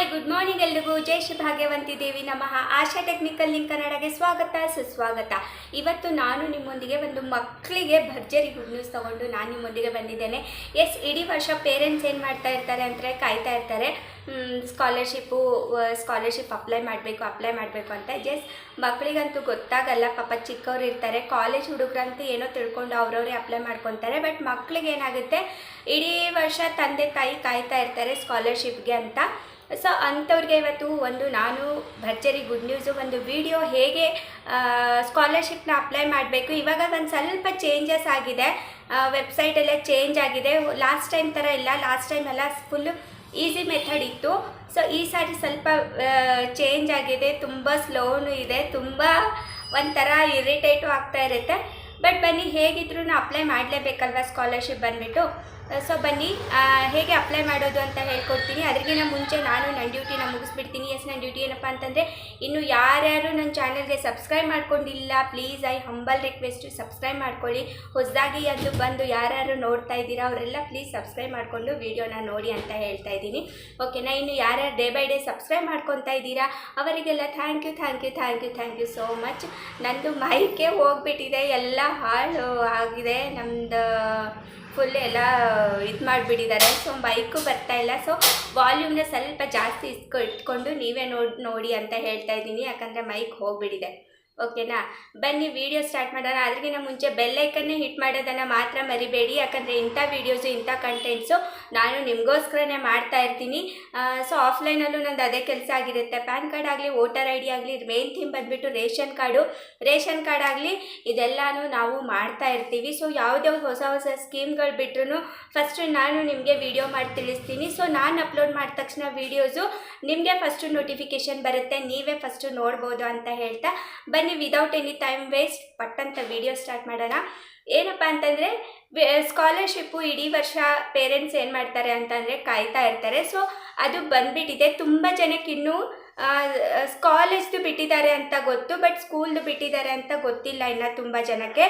Hi good morning ಎಲ್ರಿಗೂ. ಜೈ ಶ್ರೀ ಭಾಗ್ಯವಂತಿ ದೇವಿ ನಮಃ. ಆಶಾ technical link ಕನ್ನಡಗೆ ಸ್ವಾಗತ ಸುಸ್ವಾಗತ. ಇವತ್ತು ನಾನು ನಿಮ್ಮೊಂದಿಗೆ ಒಂದು ಮಕ್ಕಳಿಗೆ ಭರ್ಜರಿ ಗುಡ್ ನ್ಯೂಸ್ ತೊಗೊಂಡು ನಾನು ನಿಮ್ಮೊಂದಿಗೆ ಬಂದಿದ್ದೇನೆ. ಇಡೀ ವರ್ಷ ಪೇರೆಂಟ್ಸ್ ಏನು ಮಾಡ್ತಾ ಇರ್ತಾರೆ ಅಂದರೆ ಕಾಯ್ತಾ ಇರ್ತಾರೆ ಸ್ಕಾಲರ್ಶಿಪ್ ಅಪ್ಲೈ ಮಾಡಬೇಕು ಅಂತ. ಮಕ್ಕಳಿಗಂತೂ ಗೊತ್ತಾಗಲ್ಲ, ಪಾಪ ಚಿಕ್ಕವ್ರು ಇರ್ತಾರೆ. ಕಾಲೇಜ್ ಹುಡುಗರಂತೂ ಏನೋ ತಿಳ್ಕೊಂಡು ಅವ್ರವರೇ ಅಪ್ಲೈ ಮಾಡ್ಕೊತಾರೆ. ಬಟ್ ಮಕ್ಕಳಿಗೆ ಏನಾಗುತ್ತೆ, ಇಡೀ ವರ್ಷ ತಂದೆ ತಾಯಿ ಕಾಯ್ತಾ ಇರ್ತಾರೆ ಸ್ಕಾಲರ್ಶಿಪ್ಗೆ ಅಂತ. ಸೊ ಅಂಥವ್ರಿಗೆ ಇವತ್ತು ನಾನು ಭರ್ಜರಿ ಗುಡ್ ನ್ಯೂಸು, ಒಂದು ವಿಡಿಯೋ ಹೇಗೆ ಸ್ಕಾಲರ್ಶಿಪ್ನ ಅಪ್ಲೈ ಮಾಡಬೇಕು. ಇವಾಗ ಒಂದು ಸ್ವಲ್ಪ ಚೇಂಜಸ್ ಆಗಿದೆ, ವೆಬ್ಸೈಟೆಲ್ಲ ಚೇಂಜ್ ಆಗಿದೆ. ಲಾಸ್ಟ್ ಟೈಮ್ ಥರ ಇಲ್ಲ, ಲಾಸ್ಟ್ ಟೈಮ್ ಎಲ್ಲ ಫುಲ್ಲು ಈಸಿ ಮೆಥಡ್ ಇತ್ತು. ಸೊ ಈ ಸಾರಿ ಸ್ವಲ್ಪ ಚೇಂಜ್ ಆಗಿದೆ, ತುಂಬ ಸ್ಲೋನು ಇದೆ, ತುಂಬ ಒಂಥರ ಇರಿಟೇಟು ಆಗ್ತಾ ಇರುತ್ತೆ. ಬಟ್ ಬನ್ನಿ, ಹೇಗಿದ್ರೂ ಅಪ್ಲೈ ಮಾಡಲೇಬೇಕಲ್ವ ಸ್ಕಾಲರ್ಶಿಪ್ ಬಂದುಬಿಟ್ಟು. ಸೊ ಬನ್ನಿ ಹೇಗೆ ಅಪ್ಲೈ ಮಾಡೋದು ಅಂತ ಹೇಳ್ಕೊಡ್ತೀನಿ. ಅದಕ್ಕಿಂತ ಮುಂಚೆ ನಾನು ನನ್ನ ಡ್ಯೂಟಿನ ಮುಗಿಸ್ಬಿಡ್ತೀನಿ. ನನ್ನ ಡ್ಯೂಟಿ ಏನಪ್ಪ ಅಂತಂದರೆ, ಇನ್ನು ಯಾರ್ಯಾರು ನನ್ನ ಚಾನಲ್ಗೆ ಸಬ್ಸ್ಕ್ರೈಬ್ ಮಾಡ್ಕೊಂಡಿಲ್ಲ, please I humble request subscribe ಮಾಡ್ಕೊಳ್ಳಿ. ಹೊಸದಾಗಿ ಅದು ಬಂದು ಯಾರ್ಯಾರು ನೋಡ್ತಾ ಇದ್ದೀರಾ ಅವರೆಲ್ಲ ಪ್ಲೀಸ್ ಸಬ್ಸ್ಕ್ರೈಬ್ ಮಾಡಿಕೊಂಡು ವೀಡಿಯೋನ ನೋಡಿ ಅಂತ ಹೇಳ್ತಾ ಇದ್ದೀನಿ. ಓಕೆನಾ? ಇನ್ನು ಯಾರ್ಯಾರು ಡೇ ಬೈ ಡೇ ಸಬ್ಸ್ಕ್ರೈಬ್ ಮಾಡ್ಕೊತಾ ಇದ್ದೀರಾ ಅವರಿಗೆಲ್ಲ ಥ್ಯಾಂಕ್ ಯು ಸೋ ಮಚ್. ನಂದು ಮೈಕೆ ಹೋಗ್ಬಿಟ್ಟಿದೆ, ಎಲ್ಲ ಹಾಳು ಆಗಿದೆ, ನಮ್ಮದು ಫುಲ್ ಎಲ್ಲ ಇದು ಮಾಡಿಬಿಟ್ಟಿದ್ದಾರೆ. ಸೊ ಮೈಕು ಬರ್ತಾಯಿಲ್ಲ. ಸೊ ವಾಲ್ಯೂಮ್ನ ಸ್ವಲ್ಪ ಜಾಸ್ತಿ ಇಟ್ಕೊಂಡು ನೀವೇ ನೋಡಿ ಅಂತ ಹೇಳ್ತಾ ಇದ್ದೀನಿ, ಯಾಕಂದರೆ ಮೈಕ್ ಹೋಗ್ಬಿಟ್ಟಿದೆ. ಓಕೆನಾ? ಬನ್ನಿ ವಿಡಿಯೋ ಸ್ಟಾರ್ಟ್ ಮಾಡೋಣ. ಅದಕ್ಕಿಂತ ಮುಂಚೆ ಬೆಲ್ಲೈಕನ್ನೇ ಹಿಟ್ ಮಾಡೋದನ್ನು ಮಾತ್ರ ಮರಿಬೇಡಿ, ಯಾಕಂದರೆ ಇಂಥ ವೀಡಿಯೋಸು ಇಂಥ ಕಂಟೆಂಟ್ಸು ನಾನು ನಿಮಗೋಸ್ಕರನೇ ಮಾಡ್ತಾ ಇರ್ತೀನಿ. ಸೊ ಆಫ್ಲೈನಲ್ಲೂ ನಂದು ಅದೇ ಕೆಲಸ ಆಗಿರುತ್ತೆ. ಪ್ಯಾನ್ ಕಾರ್ಡ್ ಆಗಲಿ, ವೋಟರ್ ಐ ಡಿ ಆಗಲಿ, ಮೇನ್ ಥೀಮ್ ಬಂದುಬಿಟ್ಟು ರೇಷನ್ ಕಾರ್ಡ್ ಆಗಲಿ, ಇದೆಲ್ಲನೂ ನಾವು ಮಾಡ್ತಾ ಇರ್ತೀವಿ. ಸೊ ಯಾವುದೇ ಹೊಸ ಸ್ಕೀಮ್ಗಳು ಬಿಟ್ಟರು ಫಸ್ಟು ನಾನು ನಿಮಗೆ ವಿಡಿಯೋ ಮಾಡಿ ತಿಳಿಸ್ತೀನಿ. ಸೊ ನಾನು ಅಪ್ಲೋಡ್ ಮಾಡಿದ ತಕ್ಷಣ ವೀಡಿಯೋಸು ನಿಮಗೆ ಫಸ್ಟು ನೋಟಿಫಿಕೇಷನ್ ಬರುತ್ತೆ, ನೀವೇ ಫಸ್ಟು ನೋಡ್ಬೋದು ಅಂತ ಹೇಳ್ತಾ ಬನ್ನಿ, ವಿದೌಟ್ ಎನಿ ಟೈಮ್ ವೇಸ್ಟ್ ಪಟ್ಟಂತ ವಿಡಿಯೋ ಸ್ಟಾರ್ಟ್ ಮಾಡೋಣ. ಏನಪ್ಪ ಅಂತಂದರೆ, ಸ್ಕಾಲರ್ಶಿಪ್ಪು ಇಡೀ ವರ್ಷ ಪೇರೆಂಟ್ಸ್ ಏನು ಮಾಡ್ತಾರೆ ಅಂತಂದರೆ ಕಾಯ್ತಾ ಇರ್ತಾರೆ. ಸೊ ಅದು ಬಂದುಬಿಟ್ಟಿದೆ. ತುಂಬ ಜನಕ್ಕೆ ಇನ್ನೂ ಕಾಲೇಜ್ದು ಬಿಟ್ಟಿದ್ದಾರೆ ಅಂತ ಗೊತ್ತು, ಬಟ್ ಸ್ಕೂಲ್ದು ಬಿಟ್ಟಿದ್ದಾರೆ ಅಂತ ಗೊತ್ತಿಲ್ಲ ಇನ್ನು ತುಂಬ ಜನಕ್ಕೆ.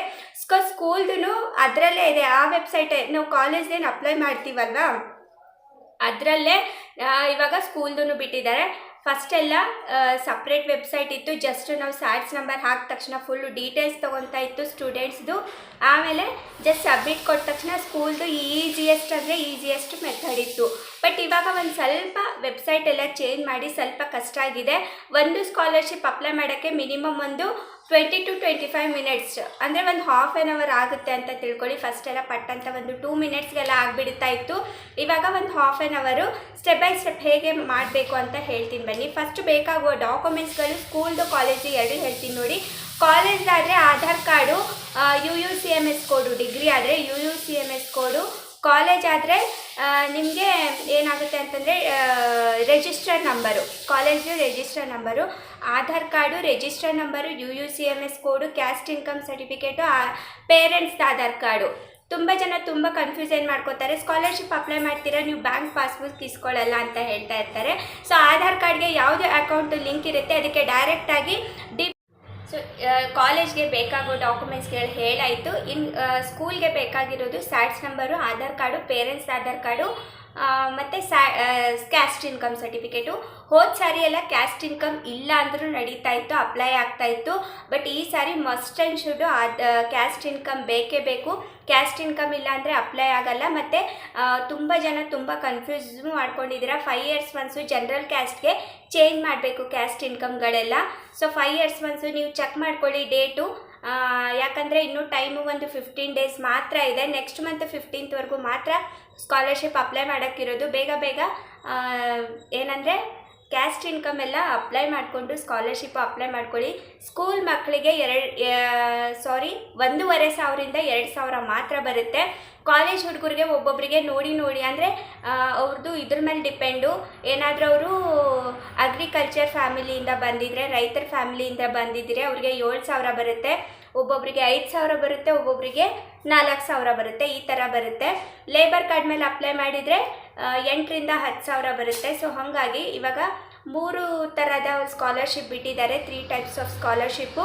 ಸ್ಕೂಲ್ದು ಅದರಲ್ಲೇ ಇದೆ, ಆ ವೆಬ್ಸೈಟೇ. ನಾವು ಕಾಲೇಜ್ದೇನು ಅಪ್ಲೈ ಮಾಡ್ತೀವಲ್ವ ಅದರಲ್ಲೇ ಇವಾಗ ಸ್ಕೂಲ್ದು ಬಿಟ್ಟಿದ್ದಾರೆ. ಫಸ್ಟೆಲ್ಲ ಸಪ್ರೇಟ್ ವೆಬ್ಸೈಟ್ ಇತ್ತು, ಜಸ್ಟ್ ನಾವು ಸ್ಯಾಟ್ಸ್ ನಂಬರ್ ಹಾಕಿದ ತಕ್ಷಣ ಫುಲ್ಲು ಡೀಟೇಲ್ಸ್ ತೊಗೊತಾ ಇತ್ತು ಸ್ಟೂಡೆಂಟ್ಸ್ದು. ಆಮೇಲೆ ಜಸ್ಟ್ ಸಬ್ಮಿಟ್ ಕೊಟ್ಟ ತಕ್ಷಣ ಸ್ಕೂಲ್ದು ಈಸಿಯೆಸ್ಟ್ ಮೆಥಡ್ ಇತ್ತು. ಬಟ್ ಇವಾಗ ಒಂದು ಸ್ವಲ್ಪ ವೆಬ್ಸೈಟ್ ಎಲ್ಲ ಚೇಂಜ್ ಮಾಡಿ ಸ್ವಲ್ಪ ಕಷ್ಟ ಆಗಿದೆ. ಒಂದು ಸ್ಕಾಲರ್ಶಿಪ್ ಅಪ್ಲೈ ಮಾಡೋಕ್ಕೆ ಮಿನಿಮಮ್ ಒಂದು 20 to 25 ಮಿನಿಟ್ಸ್, ಅಂದರೆ ಒಂದು ಹಾಫ್ ಆನ್ ಅವರ್ ಆಗುತ್ತೆ ಅಂತ ತಿಳ್ಕೊಳ್ಳಿ. ಫಸ್ಟೆಲ್ಲ ಪಟ್ಟಂತ ಒಂದು 2 ಮಿನಿಟ್ಸ್ಗೆಲ್ಲ ಆಗಿಬಿಡ್ತಾ ಇತ್ತು. ಇವಾಗ ಒಂದು ಹಾಫ್ ಆನ್ ಅವರು ಸ್ಟೆಪ್ ಬೈ ಸ್ಟೆಪ್ ಹೇಗೆ ಮಾಡಬೇಕು ಅಂತ ಹೇಳ್ತೀನಿ ಬನ್ನಿ. ಫಸ್ಟ್ ಬೇಕಾಗುವ ಡಾಕ್ಯುಮೆಂಟ್ಸ್ಗಳು ಸ್ಕೂಲ್ದು ಕಾಲೇಜು ಎರಡು ಹೇಳ್ತೀನಿ ನೋಡಿ. ಕಾಲೇಜ್ದಾದರೆ Aadhaar card, UUCMS code, degree ಆದರೆ UUCMS ಕೋಡು, ಕಾಲೇಜ್ ಆದರೆ ನಿಮಗೆ ಏನಾಗುತ್ತೆ ಅಂತಂದರೆ register number, college register number, Aadhaar card, register number, UUCMS code, caste income certificate, ಪೇರೆಂಟ್ಸ್ದು ಆಧಾರ್ ಕಾರ್ಡು. ತುಂಬ ಜನ ತುಂಬ ಕನ್ಫ್ಯೂಷನ್ ಮಾಡ್ಕೋತಾರೆ. ಸ್ಕಾಲರ್ಶಿಪ್ ಅಪ್ಲೈ ಮಾಡ್ತೀರಾ, ನೀವು ಬ್ಯಾಂಕ್ ಪಾಸ್ಬುಕ್ ಇಸ್ಕೊಳ್ಳಲ್ಲ ಅಂತ ಹೇಳ್ತಾ ಇರ್ತಾರೆ. ಸೊ ಆಧಾರ್ ಕಾರ್ಡ್ಗೆ ಯಾವುದೇ ಅಕೌಂಟ್ ಲಿಂಕ್ ಇರುತ್ತೆ ಅದಕ್ಕೆ ಡೈರೆಕ್ಟಾಗಿ ಸೊ ಕಾಲೇಜ್ಗೆ ಬೇಕಾಗೋ ಡಾಕ್ಯುಮೆಂಟ್ಸ್ಗಳು ಹೇಳಾಯಿತು. ಸ್ಕೂಲ್ಗೆ ಬೇಕಾಗಿರೋದು SATS number, Aadhaar card, parents Aadhaar card, ಮತ್ತು ಕ್ಯಾಸ್ಟ್ ಇನ್ಕಮ್ ಸರ್ಟಿಫಿಕೇಟು. ಹೋದ ಸಾರಿ ಎಲ್ಲ ಕ್ಯಾಸ್ಟ್ ಇನ್ಕಮ್ ಇಲ್ಲ ಅಂದರೂ ನಡೀತಾ ಇತ್ತು, ಅಪ್ಲೈ ಆಗ್ತಾಯಿತ್ತು. ಬಟ್ ಈ ಸಾರಿ must and should caste income ಬೇಕೇ ಬೇಕು. ಕ್ಯಾಸ್ಟ್ ಇನ್ಕಮ್ ಇಲ್ಲ ಅಂದರೆ ಅಪ್ಲೈ ಆಗಲ್ಲ. ಮತ್ತು ತುಂಬ ಜನ ತುಂಬ ಕನ್ಫ್ಯೂಸ್ ಮಾಡ್ಕೊಂಡಿದ್ದೀರಾ. 5 years ಒನ್ಸು ಜನರಲ್ ಕ್ಯಾಸ್ಟ್ಗೆ ಚೇಂಜ್ ಮಾಡಬೇಕು ಕ್ಯಾಸ್ಟ್ ಇನ್ಕಮ್ಗಳೆಲ್ಲ. ಸೊ 5 years ಒನ್ಸು ನೀವು ಚೆಕ್ ಮಾಡ್ಕೊಳ್ಳಿ ಡೇಟು, ಯಾಕಂದರೆ ಇನ್ನೂ ಟೈಮು ಒಂದು 15 days ಮಾತ್ರ ಇದೆ. ನೆಕ್ಸ್ಟ್ ಮಂತ್ 15th ಮಾತ್ರ ಸ್ಕಾಲರ್ಶಿಪ್ ಅಪ್ಲೈ ಮಾಡೋಕ್ಕಿರೋದು. ಬೇಗ ಏನಂದರೆ ಕ್ಯಾಸ್ಟ್ ಇನ್ಕಮ್ ಎಲ್ಲ ಅಪ್ಲೈ ಮಾಡಿಕೊಂಡು ಸ್ಕಾಲರ್ಶಿಪ್ ಅಪ್ಲೈ ಮಾಡ್ಕೊಳ್ಳಿ. ಸ್ಕೂಲ್ ಮಕ್ಕಳಿಗೆ 1,500ರಿಂದ 2,000 ಮಾತ್ರ ಬರುತ್ತೆ. ಕಾಲೇಜ್ ಹುಡುಗರಿಗೆ ಒಬ್ಬೊಬ್ಬರಿಗೆ ನೋಡಿ ಅಂದರೆ ಅವ್ರದ್ದು ಇದ್ರ ಮೇಲೆ ಡಿಪೆಂಡು. ಏನಾದರೂ ಅವರು ಅಗ್ರಿಕಲ್ಚರ್ ಫ್ಯಾಮಿಲಿಯಿಂದ ಬಂದಿದ್ದರೆ, ರೈತರ ಫ್ಯಾಮಿಲಿಯಿಂದ ಬಂದಿದ್ದರೆ ಅವ್ರಿಗೆ 7,000 ಬರುತ್ತೆ, ಒಬ್ಬೊಬ್ಬರಿಗೆ 5,000 ಬರುತ್ತೆ, ಒಬ್ಬೊಬ್ಬರಿಗೆ 4,000 ಬರುತ್ತೆ, ಈ ಥರ ಬರುತ್ತೆ. ಲೇಬರ್ ಕಾರ್ಡ್ ಮೇಲೆ ಅಪ್ಲೈ ಮಾಡಿದರೆ 8,000ರಿಂದ 10,000 ಬರುತ್ತೆ. ಸೊ ಹಾಗಾಗಿ ಇವಾಗ 3 ಥರದ ಸ್ಕಾಲರ್ಶಿಪ್ ಬಿಟ್ಟಿದ್ದಾರೆ. 3 types of scholarship.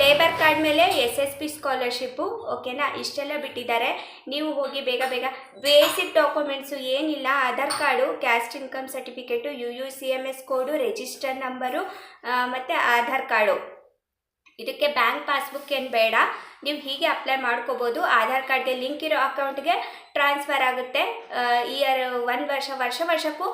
Labour card ಮೇಲೆ SSP ಸ್ಕಾಲರ್ಶಿಪ್ಪು. ಓಕೆನಾ, ಇಷ್ಟೆಲ್ಲ ಬಿಟ್ಟಿದ್ದಾರೆ. ನೀವು ಹೋಗಿ ಬೇಗ ಬೇಗ ಬೇಸಿಕ್ ಡಾಕ್ಯುಮೆಂಟ್ಸು ಏನಿಲ್ಲ, Aadhaar card, caste income certificate, UUCMS ಕೋಡು, ರಿಜಿಸ್ಟರ್ ನಂಬರು ಮತ್ತು ಆಧಾರ್ ಕಾರ್ಡು. ಇದಕ್ಕೆ ಬ್ಯಾಂಕ್ ಪಾಸ್ಬುಕ್ ಏನು ಬೇಡ, ನೀವು ಹೀಗೆ ಅಪ್ಲೈ ಮಾಡ್ಕೋಬೋದು. ಆಧಾರ್ ಕಾರ್ಡ್ಗೆ ಲಿಂಕ್ ಇರೋ ಅಕೌಂಟ್ಗೆ ಟ್ರಾನ್ಸ್ಫರ್ ಆಗುತ್ತೆ. ಇಯರ್ 1 ವರ್ಷಕ್ಕೂ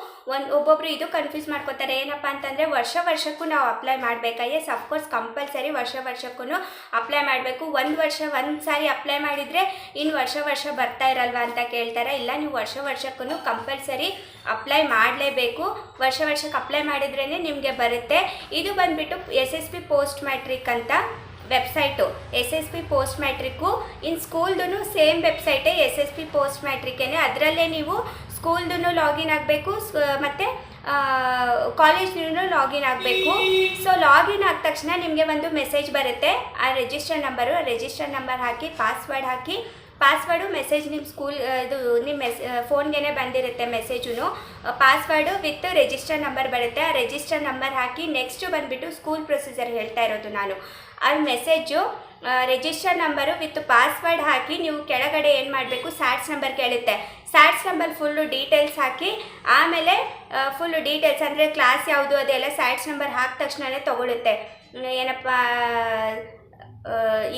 ಒಬ್ಬೊಬ್ಬರು ಇದು ಕನ್ಫ್ಯೂಸ್ ಮಾಡ್ಕೋತಾರೆ. ಏನಪ್ಪ ಅಂತಂದರೆ ವರ್ಷಕ್ಕೂ ನಾವು ಅಪ್ಲೈ ಮಾಡಬೇಕಾ? ಎಸ್, ಅಫ್ಕೋರ್ಸ್ ಕಂಪಲ್ಸರಿ ವರ್ಷಕ್ಕೂ ಅಪ್ಲೈ ಮಾಡಬೇಕು. 1 ವರ್ಷ ಒಂದು ಸಾರಿ ಅಪ್ಲೈ ಮಾಡಿದರೆ ಇನ್ನು ವರ್ಷ ಬರ್ತಾ ಇರಲ್ವಾ ಅಂತ ಕೇಳ್ತಾರೆ. ಇಲ್ಲ, ನೀವು ವರ್ಷಕ್ಕೂ ಕಂಪಲ್ಸರಿ ಅಪ್ಲೈ ಮಾಡಲೇಬೇಕು. ವರ್ಷಕ್ಕೆ ಅಪ್ಲೈ ಮಾಡಿದ್ರೇ ನಿಮಗೆ ಬರುತ್ತೆ. ಇದು ಬಂದುಬಿಟ್ಟು SSP ಪೋಸ್ಟ್ ಮ್ಯಾಟ್ರಿಕ್ ಅಂತ ವೆಬ್ಸೈಟು. SSP ಪೋಸ್ಟ್ ಮ್ಯಾಟ್ರಿಕ್ಕು ಇನ್ ಸ್ಕೂಲ್ದು ಸೇಮ್ ವೆಬ್ಸೈಟೇ SSP ಪೋಸ್ಟ್ ಮ್ಯಾಟ್ರಿಕ್ಕೇನೆ. ಅದರಲ್ಲೇ ನೀವು ಸ್ಕೂಲ್ದು ಲಾಗಿನ್ ಆಗಬೇಕು ಮತ್ತು ಕಾಲೇಜ್ನೂ ಲಾಗಿನ್ ಆಗಬೇಕು. ಸೊ ಲಾಗಿನ್ ಆದ ತಕ್ಷಣ ನಿಮಗೆ ಒಂದು ಮೆಸೇಜ್ ಬರುತ್ತೆ. ಆ ರಿಜಿಸ್ಟರ್ ನಂಬರ್ ಹಾಕಿ, ಪಾಸ್ವರ್ಡು ಮೆಸೇಜ್ ನಿಮ್ಮ ಇದು ನಿಮ್ಮ ಫೋನ್ಗೆ ಬಂದಿರುತ್ತೆ message. Password with register number ಬರುತ್ತೆ. ಆ ರಿಜಿಸ್ಟರ್ ನಂಬರ್ ಹಾಕಿ ನೆಕ್ಸ್ಟ್ ಬಂದುಬಿಟ್ಟು ಸ್ಕೂಲ್ ಪ್ರೊಸೀಜರ್ ಹೇಳ್ತಾ ಇರೋದು ನಾನು. ಆ message register number with password ಹಾಕಿ ನೀವು ಕೆಳಗಡೆ ಏನು ಮಾಡಬೇಕು, ಸ್ಯಾಟ್ಸ್ ನಂಬರ್ ಕೇಳುತ್ತೆ. ಸ್ಯಾಟ್ಸ್ ನಂಬರ್ ಫುಲ್ಲು ಡೀಟೇಲ್ಸ್ ಹಾಕಿ, ಆಮೇಲೆ ಫುಲ್ಲು ಡೀಟೇಲ್ಸ್ ಅಂದರೆ ಕ್ಲಾಸ್ ಯಾವುದು ಅದೆಲ್ಲ ಸ್ಯಾಟ್ಸ್ ನಂಬರ್ ಹಾಕಿದ ತಕ್ಷಣವೇ ತೊಗೊಳುತ್ತೆ. ಏನಪ್ಪ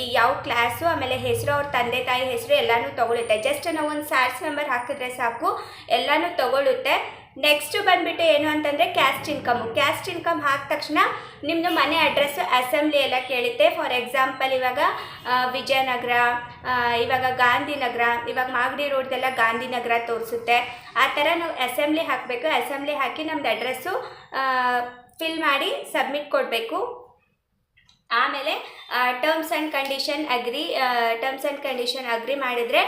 ಈ ಯಾವ ಕ್ಲಾಸು, ಆಮೇಲೆ ಹೆಸರು, ಅವ್ರ ತಂದೆ ತಾಯಿ ಹೆಸರು ಎಲ್ಲನೂ ತೊಗೊಳುತ್ತೆ. ಜಸ್ಟ್ ನಾವು ಒಂದು ಸ್ಯಾಟ್ಸ್ ನಂಬರ್ ಹಾಕಿದ್ರೆ ಸಾಕು, ಎಲ್ಲನೂ ತೊಗೊಳುತ್ತೆ. ನೆಕ್ಸ್ಟು ಬಂದುಬಿಟ್ಟು ಏನು ಅಂತಂದರೆ ಕ್ಯಾಸ್ಟ್ ಇನ್ಕಮ್ ಹಾಕಿದ ತಕ್ಷಣ ನಿಮ್ಮದು ಮನೆ ಅಡ್ರೆಸ್ಸು ಅಸೆಂಬ್ಲಿ ಎಲ್ಲ ಕೇಳುತ್ತೆ. ಫಾರ್ ಎಕ್ಸಾಂಪಲ್ ಇವಾಗ ವಿಜಯನಗರ, ಇವಾಗ ಗಾಂಧಿನಗರ, ಇವಾಗ ಮಾಗಡಿ ರೋಡ್ದೆಲ್ಲ ಗಾಂಧಿನಗರ ತೋರಿಸುತ್ತೆ. ಆ ಥರ ನಾವು ಅಸೆಂಬ್ಲಿ ಹಾಕಬೇಕು. ಅಸೆಂಬ್ಲಿ ಹಾಕಿ ನಮ್ಮದು ಅಡ್ರೆಸ್ಸು ಫಿಲ್ ಮಾಡಿ ಸಬ್ಮಿಟ್ ಕೊಡಬೇಕು. ಆಮೇಲೆ ಟರ್ಮ್ಸ್ ಆ್ಯಂಡ್ ಕಂಡೀಷನ್ ಅಗ್ರಿ ಮಾಡಿದರೆ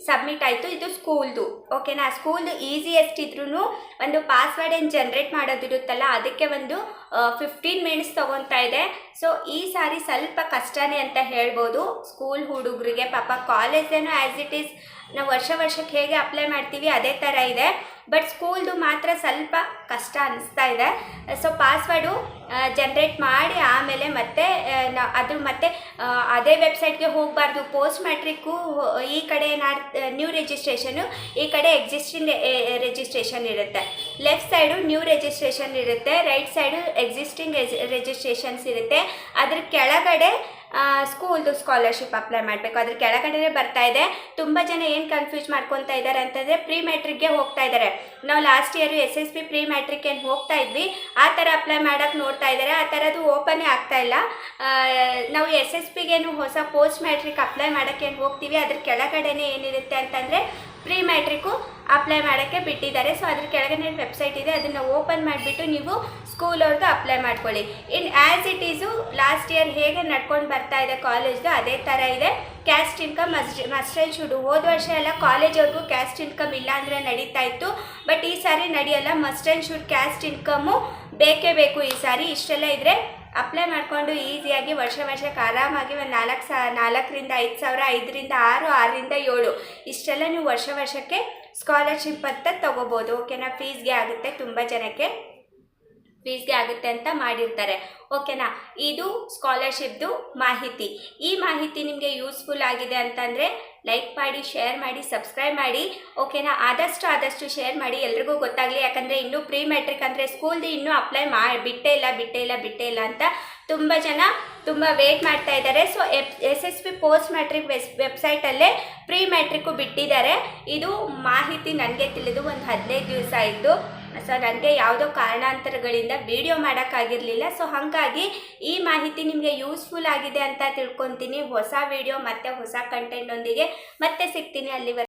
ಸಬ್ಮಿಟ್ ಆಯಿತು. ಇದು ಸ್ಕೂಲ್ದು. ಓಕೆನಾ, ಸ್ಕೂಲ್ದು ಈಸಿಯೆಸ್ಟ್ ಇದ್ರೂ ಒಂದು ಪಾಸ್ವರ್ಡ್ ಏನು ಜನ್ರೇಟ್ ಮಾಡೋದಿರುತ್ತಲ್ಲ, ಅದಕ್ಕೆ ಒಂದು 15 ಮಿನಿಟ್ಸ್ ತೊಗೊತಾ ಇದೆ. ಸೊ ಈ ಸಾರಿ ಸ್ವಲ್ಪ ಕಷ್ಟನೇ ಅಂತ ಹೇಳ್ಬೋದು ಸ್ಕೂಲ್ ಹುಡುಗರಿಗೆ. ಪಾಪ ಕಾಲೇಜೇನೋ ಆ್ಯಸ್ ಇಟ್ ಈಸ್ ನಾವು ವರ್ಷಕ್ಕೆ ಹೇಗೆ ಅಪ್ಲೈ ಮಾಡ್ತೀವಿ ಅದೇ ಥರ ಇದೆ. ಬಟ್ ಸ್ಕೂಲ್ದು ಮಾತ್ರ ಸ್ವಲ್ಪ ಕಷ್ಟ ಅನ್ನಿಸ್ತಾ ಇದೆ. ಸೊ ಪಾಸ್ವರ್ಡು ಜನ್ರೇಟ್ ಮಾಡಿ ಆಮೇಲೆ ಮತ್ತೆ ಅದೇ ವೆಬ್ಸೈಟ್ಗೆ ಹೋಗಬಾರ್ದು. ಪೋಸ್ಟ್ ಮ್ಯಾಟ್ರಿಕ್ಕು ಈ ಕಡೆ ನ್ಯೂ ರಿಜಿಸ್ಟ್ರೇಷನು, ಈ ಕಡೆ ಎಕ್ಸಿಸ್ಟಿಂಗ್ ರಿಜಿಸ್ಟ್ರೇಷನ್ ಇರುತ್ತೆ. ಲೆಫ್ಟ್ ಸೈಡು ನ್ಯೂ ರಿಜಿಸ್ಟ್ರೇಷನ್ ಇರುತ್ತೆ, ರೈಟ್ ಸೈಡು ಎಕ್ಸಿಸ್ಟಿಂಗ್ ರಿಜಿಸ್ಟ್ರೇಷನ್ಸ್ ಇರುತ್ತೆ. ಅದ್ರ ಕೆಳಗಡೆ ಸ್ಕೂಲ್ದು ಸ್ಕಾಲರ್ಶಿಪ್ ಅಪ್ಲೈ ಮಾಡಬೇಕು. ಅದ್ರ ಕೆಳಗಡೆ ಬರ್ತಾ ಇದೆ. ತುಂಬ ಜನ ಏನು ಕನ್ಫ್ಯೂಸ್ ಮಾಡ್ಕೊತಾ ಇದ್ದಾರೆ ಅಂತಂದರೆ ಪ್ರೀ ಮ್ಯಾಟ್ರಿಕ್ಗೆ ಹೋಗ್ತಾ ಇದ್ದಾರೆ. ನಾವು last year SSP pre matric ಏನು ಹೋಗ್ತಾ ಇದ್ವಿ, ಆ ಥರ ಅಪ್ಲೈ ಮಾಡೋಕ್ಕೆ ನೋಡ್ತಾ ಇದ್ದಾರೆ. ಆ ಥರದ್ದು ಓಪನ್ನೇ ಆಗ್ತಾ ಇಲ್ಲ. ನಾವು SSPಗೇನು ಹೊಸ ಪೋಸ್ಟ್ ಮ್ಯಾಟ್ರಿಕ್ ಅಪ್ಲೈ ಮಾಡೋಕ್ಕೇನು ಹೋಗ್ತೀವಿ, ಅದ್ರ ಕೆಳಗಡೆನೇ ಏನಿರುತ್ತೆ ಅಂತಂದರೆ ಪ್ರೀ ಮ್ಯಾಟ್ರಿಕ್ಕು ಅಪ್ಲೈ ಮಾಡೋಕ್ಕೆ ಬಿಟ್ಟಿದ್ದಾರೆ. ಸೊ ಅದ್ರ ಕೆಳಗಡೆ ವೆಬ್ಸೈಟ್ ಇದೆ, ಅದನ್ನು ಓಪನ್ ಮಾಡಿಬಿಟ್ಟು ನೀವು ಸ್ಕೂಲ್ ಅವ್ರದ್ದು ಅಪ್ಲೈ ಮಾಡ್ಕೊಳ್ಳಿ. As it Yesu last year ಹೇಗೆ ನಡ್ಕೊಂಡು ಬರ್ತಾ ಇದೆ ಕಾಲೇಜ್ದು ಅದೇ ಥರ ಇದೆ. Caste income must and should. ಹೋದ ವರ್ಷ ಎಲ್ಲ ಕಾಲೇಜವ್ರಿಗೂ ಕ್ಯಾಸ್ಟ್ ಇನ್ಕಮ್ ಇಲ್ಲ ಅಂದರೆ ನಡೀತಾ ಇತ್ತು. ಬಟ್ ಈ ಸಾರಿ ನಡೆಯಲ್ಲ. Must and should caste income ಬೇಕೇ ಬೇಕು ಈ ಸಾರಿ. ಇಷ್ಟೆಲ್ಲ ಇದ್ದರೆ ಅಪ್ಲೈ ಮಾಡಿಕೊಂಡು ಈಸಿಯಾಗಿ ವರ್ಷಕ್ಕೆ ಆರಾಮಾಗಿ ಒಂದು 4ರಿಂದ 5 ಸಾವಿರ, 5ರಿಂದ 6, 6ರಿಂದ 7 ಇಷ್ಟೆಲ್ಲ ನೀವು ವರ್ಷಕ್ಕೆ ಸ್ಕಾಲರ್ಶಿಪ್ ಅಂತ ತೊಗೋಬೋದು. ಓಕೆನಾ, ಫೀಸ್ಗೆ ಆಗುತ್ತೆ, ತುಂಬ ಜನಕ್ಕೆ ಫೀಸ್ಗೆ ಆಗುತ್ತೆ ಅಂತ ಮಾಡಿರ್ತಾರೆ. ಓಕೆನಾ, ಇದು ಸ್ಕಾಲರ್ಶಿಪ್ದು ಮಾಹಿತಿ. ಈ ಮಾಹಿತಿ ನಿಮಗೆ ಯೂಸ್ಫುಲ್ ಆಗಿದೆ ಅಂತಂದರೆ ಲೈಕ್ ಮಾಡಿ, ಶೇರ್ ಮಾಡಿ, ಸಬ್ಸ್ಕ್ರೈಬ್ ಮಾಡಿ. ಓಕೆನಾ, ಆದಷ್ಟು ಶೇರ್ ಮಾಡಿ, ಎಲ್ರಿಗೂ ಗೊತ್ತಾಗಲಿ. ಯಾಕಂದರೆ ಇನ್ನೂ ಪ್ರೀ ಮ್ಯಾಟ್ರಿಕ್ ಅಂದರೆ ಸ್ಕೂಲ್ದು ಇನ್ನೂ ಅಪ್ಲೈ ಬಿಟ್ಟೇ ಇಲ್ಲ ಅಂತ ತುಂಬ ಜನ ವೇಟ್ ಮಾಡ್ತಾ ಇದ್ದಾರೆ. ಸೊ SSP ಪೋಸ್ಟ್ ಮ್ಯಾಟ್ರಿಕ್ ವೆಬ್ಸೈಟಲ್ಲೇ ಪ್ರೀ ಮ್ಯಾಟ್ರಿಕ್ಕು ಬಿಟ್ಟಿದ್ದಾರೆ. ಇದು ಮಾಹಿತಿ ನನಗೆ ತಿಳಿದು ಒಂದು 15 ದಿವಸ ಆಯಿತು. ಸೊ ನನಗೆ ಯಾವುದೋ ಕಾರಣಾಂತರಗಳಿಂದ ವಿಡಿಯೋ ಮಾಡೋಕ್ಕಾಗಿರಲಿಲ್ಲ. ಸೊ ಹಾಗಾಗಿ ಈ ಮಾಹಿತಿ ನಿಮಗೆ ಯೂಸ್ಫುಲ್ ಆಗಿದೆ ಅಂತ ತಿಳ್ಕೊತೀನಿ. ಹೊಸ ವಿಡಿಯೋ ಮತ್ತು ಹೊಸ ಕಂಟೆಂಟೊಂದಿಗೆ ಮತ್ತೆ ಸಿಗ್ತೀನಿ. ಅಲ್ಲಿವರೆಗೆ